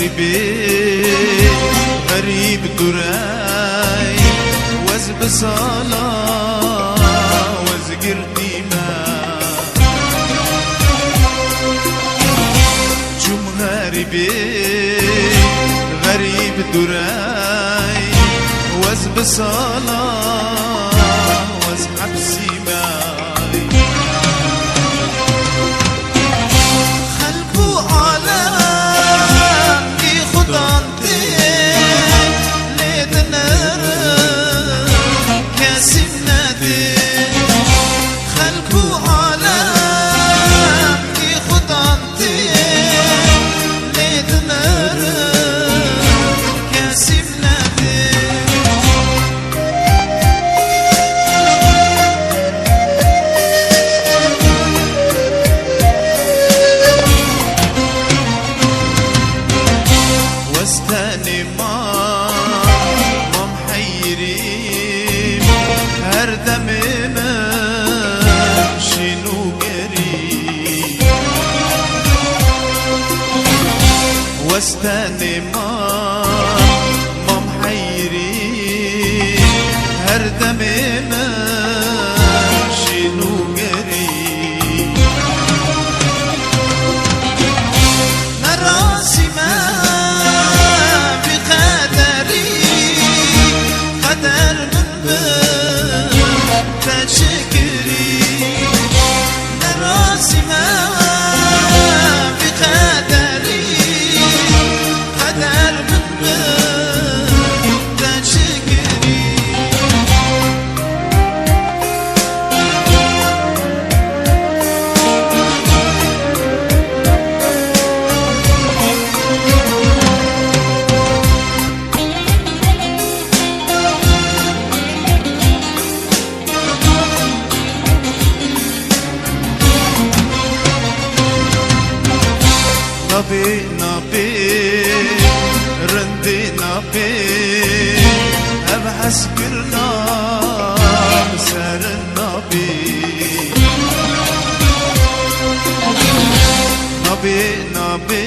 غريبي غريب دراي وز بصلاة وز قرديما جم غريبي غريب دراي وز بصلاة وز حبسي ماي خلقو عالم كي خضانتي ليدنر كاسم نادي خلقو عالم كي خضانتي ليدنر كاسم نادي واستاني ما محيرين هردم شنو قريب واستاني ما محيرين هردم شنو قريب مراسي ما نبي نبي رندي نبي أبحث كرنا سر النبي نبي نبي